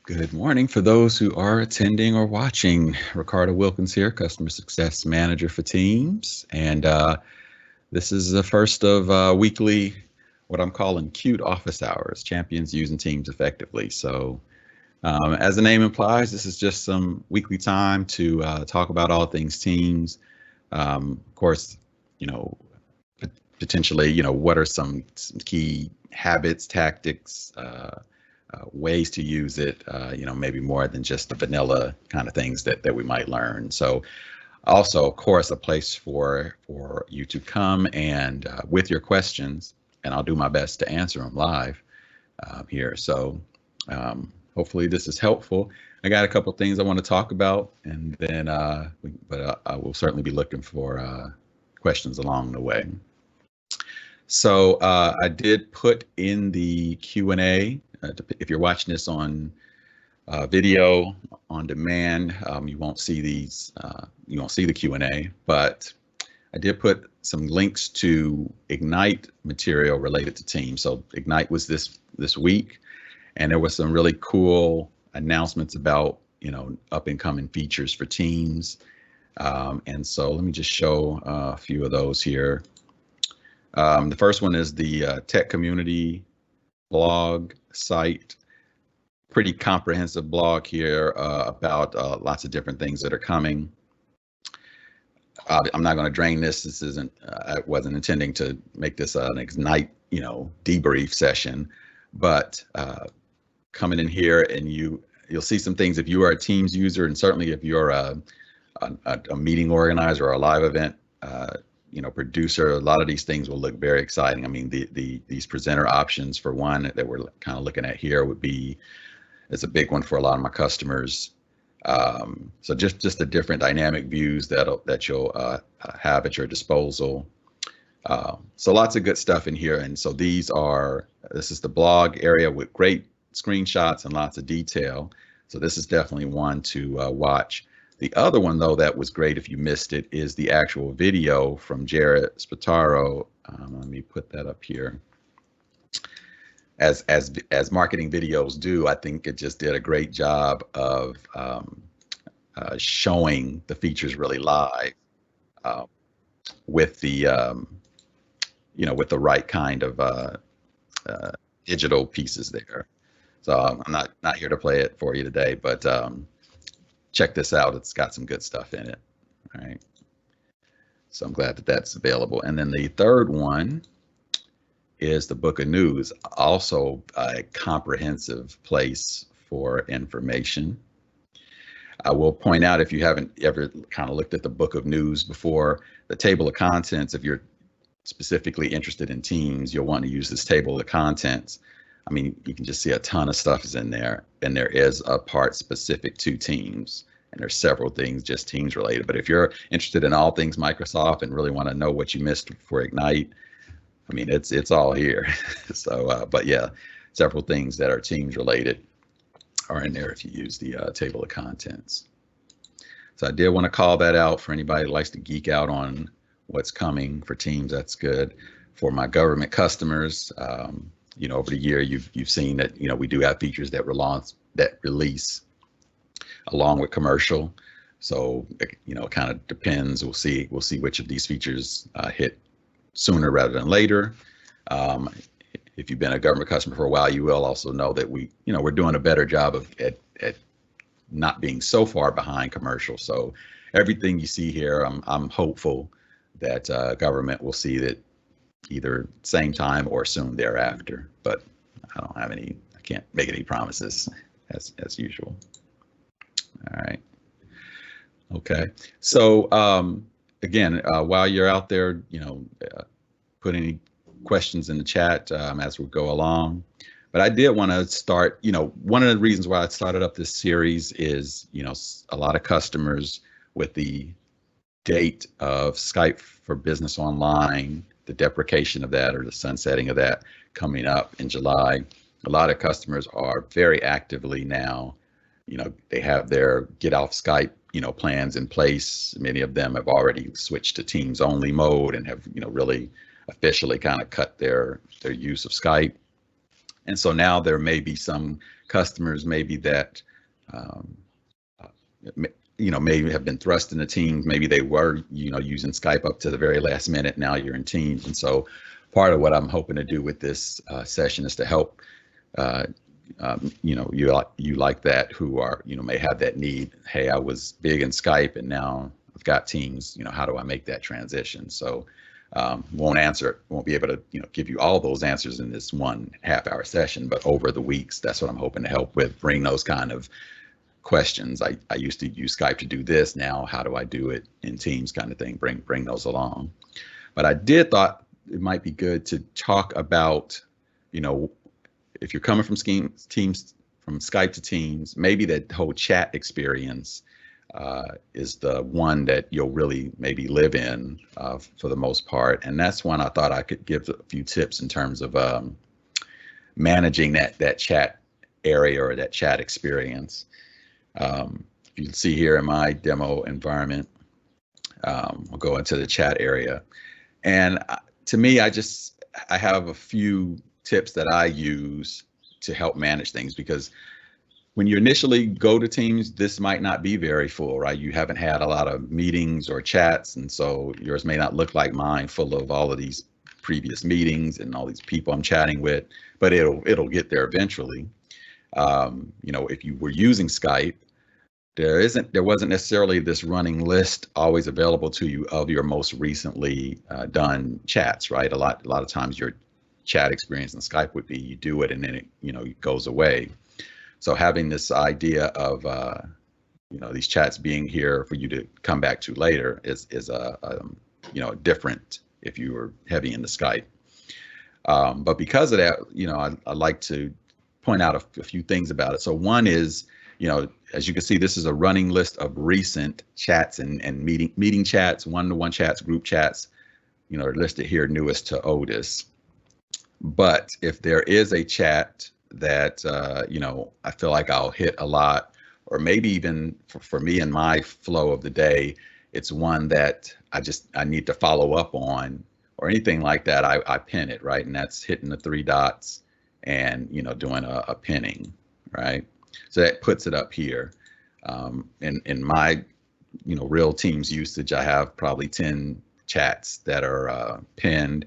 Good morning. For those who are attending or watching, Ricardo Wilkins here, Customer Success Manager for Teams. And this is the first of weekly, what I'm calling C.U.T.E office hours, champions using Teams effectively. So as the name implies, this is just some weekly time to talk about all things Teams. Of course, you know, potentially, what are some key habits, tactics, ways to use it, maybe more than just the vanilla kind of things that we might learn. So also, of course, a place for you to come and with your questions, and I'll do my best to answer them live here. So hopefully this is helpful. I got a couple things I want to talk about, and then, I will certainly be looking for questions along the way. So I did put in the Q&A. If you're watching this on video on demand, you won't see these. You won't see the Q&A, but I did put some links to Ignite material related to Teams. So Ignite was this week, and there was some really cool announcements about up and coming features for Teams. And so let me just show a few of those here. The first one is the tech community blog site. Pretty comprehensive blog here about lots of different things that are coming. I'm not going to drain this. This isn't. I wasn't intending to make this an Ignite, debrief session, but coming in here and you'll see some things if you are a Teams user, and certainly if you're a meeting organizer or a live event producer. A lot of these things will look very exciting. I mean, these presenter options, for one, that we're kind of looking at here it's a big one for a lot of my customers. So just the different dynamic views that you'll have at your disposal. So lots of good stuff in here. And so this is the blog area with great screenshots and lots of detail. So this is definitely one to watch. The other one, though, that was great if you missed it, is the actual video from Jared Spataro. Let me put that up here. As marketing videos do, I think it just did a great job of showing the features really live with the with the right kind of digital pieces there. So I'm not here to play it for you today, but check this out. It's got some good stuff in it. All right. So I'm glad that that's available. And then the third one is the Book of News, also a comprehensive place for information. I will point out, if you haven't ever kind of looked at the Book of News before, the table of contents, if you're specifically interested in Teams, you'll want to use this table of contents. I mean, you can just see a ton of stuff is in there, and there is a part specific to Teams, and there's several things just Teams related. But if you're interested in all things Microsoft and really want to know what you missed for Ignite, I mean, it's all here. So, but yeah, several things that are Teams related are in there if you use the table of contents. So I did want to call that out for anybody that likes to geek out on what's coming for Teams. That's good. For my government customers, over the year, you've seen that we do have features that release along with commercial. So it kind of depends. We'll see which of these features hit sooner rather than later. If you've been a government customer for a while, you will also know that we're doing a better job at not being so far behind commercial. So everything you see here, I'm hopeful that government will see that either same time or soon thereafter, but I can't make any promises as usual. All right. Okay. So again, while you're out there, put any questions in the chat as we go along. But I did want to start, one of the reasons why I started up this series is, a lot of customers with the date of Skype for Business Online, the deprecation of that or the sunsetting of that coming up in July. A lot of customers are very actively now, they have their get off Skype, plans in place. Many of them have already switched to Teams only mode and have, really officially kind of cut their use of Skype. And so now there may be some customers maybe that um, maybe have been thrust into Teams. Maybe they were, using Skype up to the very last minute. Now you're in Teams. And so part of what I'm hoping to do with this session is to help, uh, you like that who are, may have that need. Hey, I was big in Skype and now I've got Teams. How do I make that transition? So won't be able to, give you all those answers in this 1.5-hour session, but over the weeks, that's what I'm hoping to help with, bring those kind of questions. I used to use Skype to do this. Now, how do I do it in Teams kind of thing? Bring those along. But I thought it might be good to talk about, if you're coming from Teams, from Skype to Teams, maybe that whole chat experience is the one that you'll really maybe live in for the most part. And that's one I thought I could give a few tips in terms of managing that chat area or that chat experience. You can see here in my demo environment, we'll go into the chat area. And to me, I have a few tips that I use to help manage things, because when you initially go to Teams, this might not be very full, right? You haven't had a lot of meetings or chats, and so yours may not look like mine, full of all of these previous meetings and all these people I'm chatting with, but it'll get there eventually. If you were using Skype, there wasn't necessarily this running list always available to you of your most recently done chats, right? A lot of times your chat experience in Skype would be you do it and then it goes away. So having this idea of these chats being here for you to come back to later is different if you were heavy into Skype. But because of that, I'd like to point out a few things about it. So one is, as you can see, this is a running list of recent chats and meeting chats, one-to-one chats, group chats, are listed here, newest to oldest. But if there is a chat that, I feel like I'll hit a lot, or maybe even for me in my flow of the day, it's one that I need to follow up on or anything like that, I pin it, right? And that's hitting the 3 dots and, doing a pinning, right? So that puts it up here. In my, real Teams usage, I have probably 10 chats that are pinned.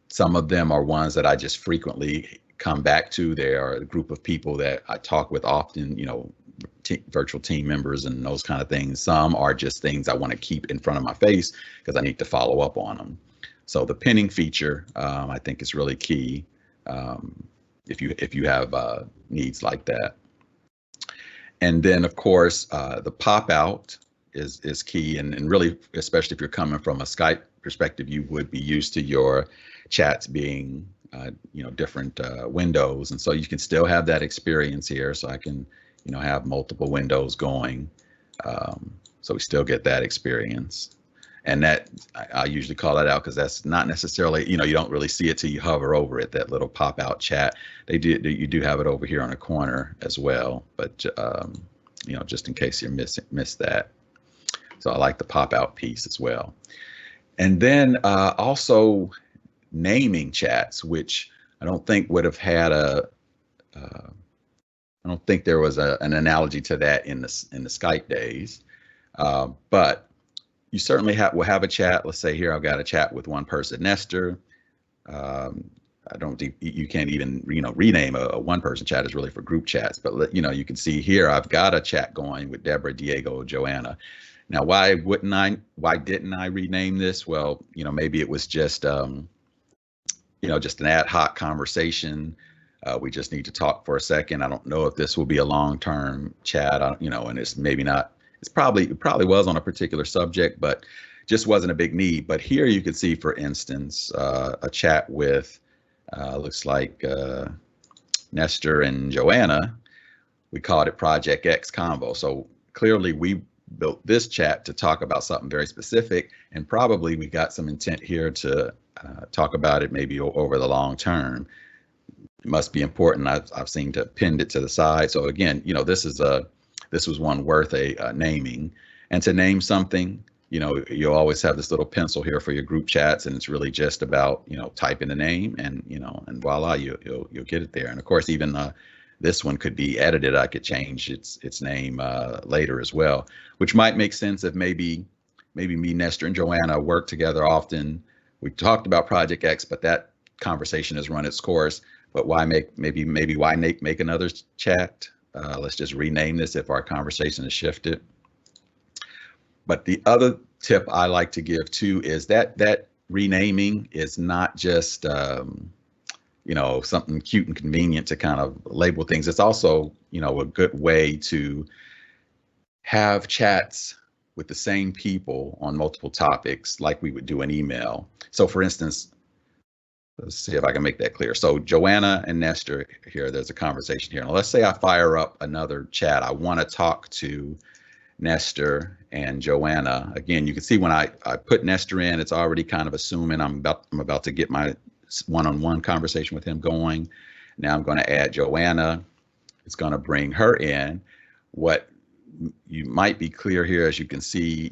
Some of them are ones that I just frequently come back to. They are a group of people that I talk with often, virtual team members and those kind of things. Some are just things I want to keep in front of my face because I need to follow up on them. So the pinning feature, I think, is really key if you have needs like that. And then, of course, the pop out is key, and really, especially if you're coming from a Skype perspective, you would be used to your chats being different windows, and so you can still have that experience here. So I can have multiple windows going, so we still get that experience. And that I usually call that out because that's not necessarily, you don't really see it till you hover over it, that little pop out chat. You do have it over here on the corner as well, but just in case you miss that. So I like the pop out piece as well. And then also naming chats, which I don't think would have had I don't think there was an analogy to that in the Skype days, but you certainly will have a chat. Let's say here I've got a chat with one person, Nestor. I don't think you can't even rename a one-person chat. Is really for group chats. But you can see here I've got a chat going with Deborah, Diego, Joanna. Now, why didn't I rename this? Well, maybe it was just just an ad hoc conversation. We just need to talk for a second. I don't know if this will be a long-term chat. And it's maybe not. It probably was on a particular subject, but just wasn't a big need. But here you can see, for instance, a chat with looks like Nestor and Joanna. We called it Project X Convo. So clearly we built this chat to talk about something very specific, and probably we got some intent here to talk about it maybe over the long term. It must be important. I've seen to pinned it to the side. So again, this was one worth a naming. And to name something, you'll always have this little pencil here for your group chats, and it's really just about type in the name, and and voila, you'll get it there. And of course, even this one could be edited. I could change its name later as well, which might make sense if maybe me, Nestor, and Joanna work together often. We talked about Project X, but that conversation has run its course. But why maybe why make another chat? Let's just rename this if our conversation has shifted. But the other tip I like to give too is that renaming is not just something cute and convenient to kind of label things. It's also a good way to have chats with the same people on multiple topics like we would do an email. So for instance, let's see if I can make that clear. So Joanna and Nestor here, there's a conversation here. Now let's say I fire up another chat. I want to talk to Nestor and Joanna. Again, you can see when I put Nestor in, it's already kind of assuming I'm about to get my one-on-one conversation with him going. Now I'm going to add Joanna. It's going to bring her in. What you might be clear here, as you can see,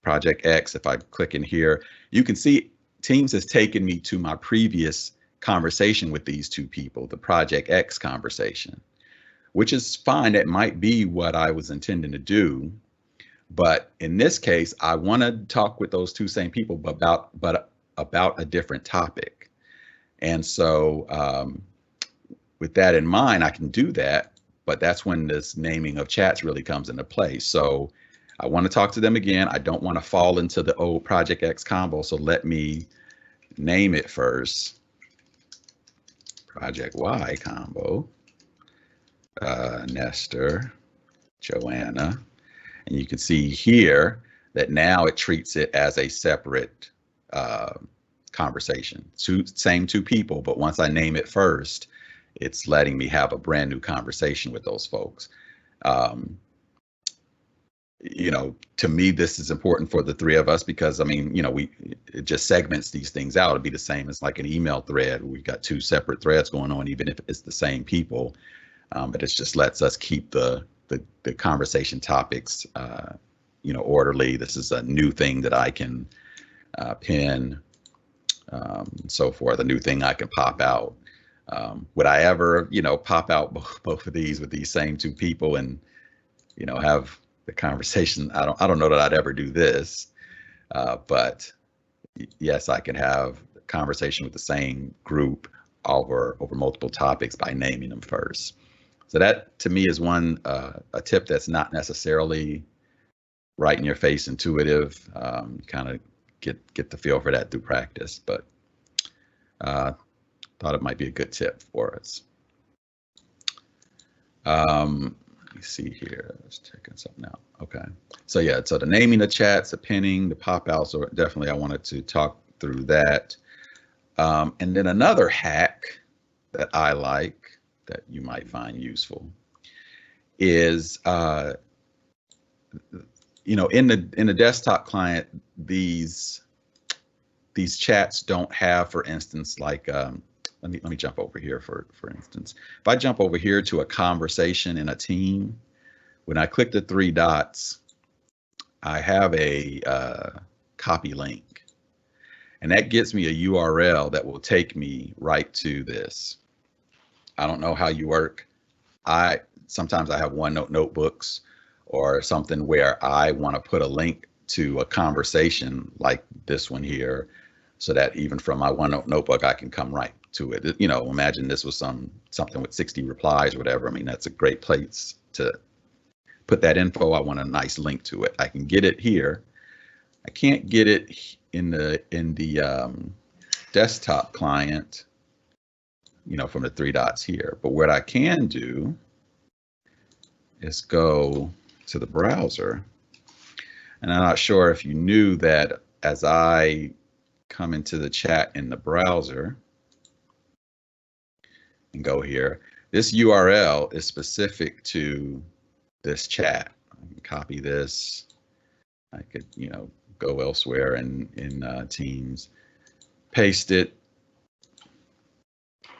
Project X, if I click in here, you can see Teams has taken me to my previous conversation with these two people, the Project X conversation, which is fine. It might be what I was intending to do. But in this case, I want to talk with those two same people, but about a different topic. And so with that in mind, I can do that. But that's when this naming of chats really comes into play. So I want to talk to them again. I don't want to fall into the old Project X combo. So let me name it first. Project Y combo. Nestor, Joanna. And you can see here that now it treats it as a separate conversation. Same two people, but once I name it first, it's letting me have a brand new conversation with those folks. To me, this is important for the three of us because, it just segments these things out. It'd be the same as like an email thread. We've got two separate threads going on, even if it's the same people. But it just lets us keep the conversation topics, orderly. This is a new thing that I can pin, and so forth. A new thing I can pop out. Would I ever, pop out both of these with these same two people and, have the conversation? I don't know that I'd ever do this, but yes, I can have a conversation with the same group over multiple topics by naming them first. So that to me is one a tip that's not necessarily right in your face intuitive. Kind of get the feel for that through practice, but thought it might be a good tip for us. Let me see here. Let's check something out. Okay. So yeah, so the naming the chats, the pinning, the pop-outs, or definitely I wanted to talk through that. And then another hack that I like that you might find useful is in the desktop client, these chats don't have, for instance, like let me jump over here for instance. If I jump over here to a conversation in a team, when I click the three dots, I have a copy link, and that gets me a URL that will take me right to this. I don't know how you work. Sometimes I have OneNote notebooks or something where I want to put a link to a conversation like this one here, so that even from my OneNote notebook, I can come right to it. Imagine this was something with 60 replies or whatever. I mean, that's a great place to put that info. I want a nice link to it. I can get it here. I can't get it in the desktop client, from the three dots here. But what I can do is go to the browser. And I'm not sure if you knew that as I come into the chat in the browser and go here, this URL is specific to this chat. I can copy this. I could, go elsewhere in Teams, paste it.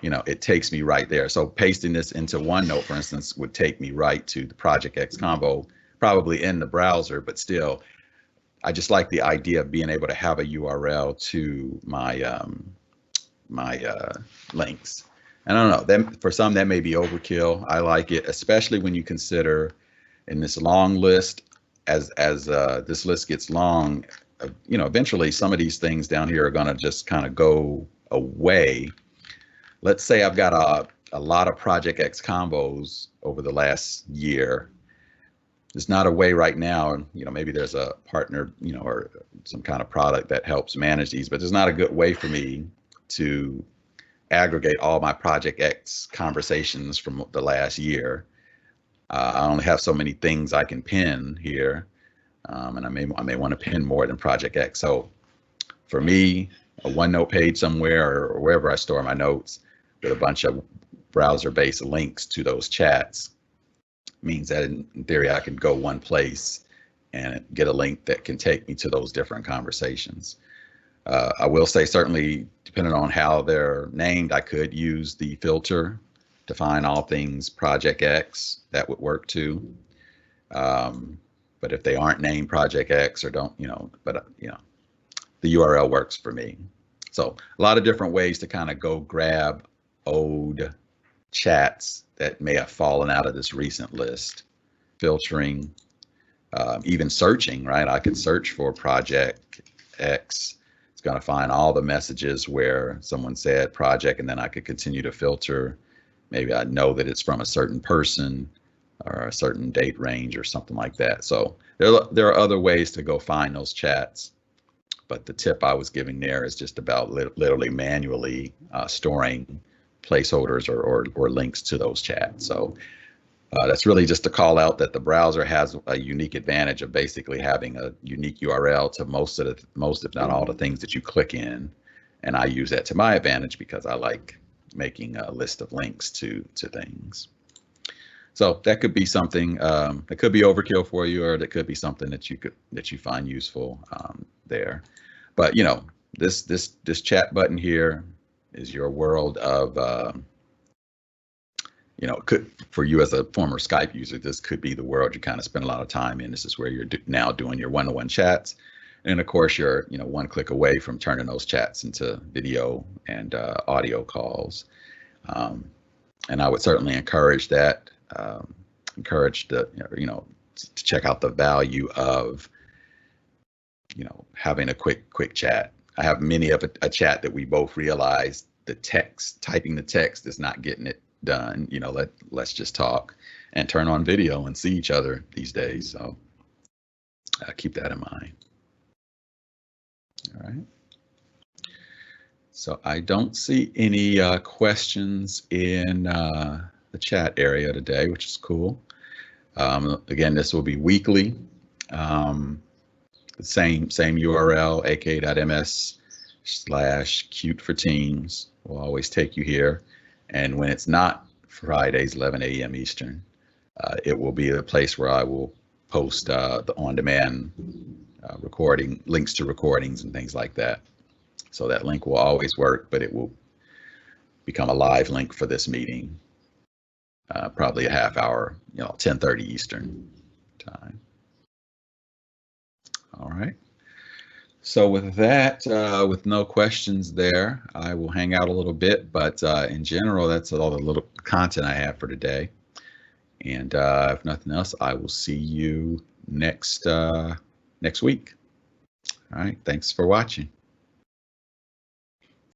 It takes me right there. So pasting this into OneNote, for instance, would take me right to the Project X combo, probably in the browser, but still, I just like the idea of being able to have a URL to my links. And I don't know, that for some that may be overkill. I like it, especially when you consider in this long list, as this list gets long, eventually some of these things down here are going to just kind of go away. Let's say I've got a lot of Project X combos over the last year. There's not a way right now, maybe there's a partner, or some kind of product that helps manage these, but there's not a good way for me to aggregate all my Project X conversations from the last year. I only have so many things I can pin here, and I may want to pin more than Project X. So for me, a OneNote page somewhere or wherever I store my notes with a bunch of browser-based links to those chats means that in theory I can go one place and get a link that can take me to those different conversations. I will say, certainly, depending on how they're named, I could use the filter to find all things Project X. That would work too. But if they aren't named Project X or don't, the URL works for me. So a lot of different ways to kind of go grab old chats that may have fallen out of this recent list, filtering, even searching, right? I could search for Project X. It's going to find all the messages where someone said project, and then I could continue to filter. Maybe I know that it's from a certain person or a certain date range or something like that. So there are other ways to go find those chats. But the tip I was giving there is just about literally manually storing placeholders or links to those chats. So that's really just to call out that the browser has a unique advantage of basically having a unique URL to most, if not all, the things that you click in. And I use that to my advantage because I like making a list of links to things. So that could be something that could be overkill for you, or that could be something that you find useful there. But this chat button here is your world of could, for you as a former Skype user, this could be the world you kind of spend a lot of time in. This is where you're now doing your one-to-one chats. And of course, you're one click away from turning those chats into video and audio calls. And I would certainly encourage that. Encourage to check out the value of having a quick chat. I have many of a chat that we both realize typing the text is not getting it done. Let's just talk and turn on video and see each other these days. So keep that in mind. All right. So I don't see any questions in the chat area today, which is cool. Again, this will be weekly. The same URL, aka.ms/Q.T.E for Teams will always take you here. And when it's not Fridays, 11 a.m. Eastern, it will be a place where I will post the on-demand recording, links to recordings and things like that. So that link will always work, but it will become a live link for this meeting, probably a half hour, 10:30 Eastern time. All right. So with that, with no questions there, I will hang out a little bit, but in general, that's all the little content I have for today. And if nothing else, I will see you next week. All right. Thanks for watching.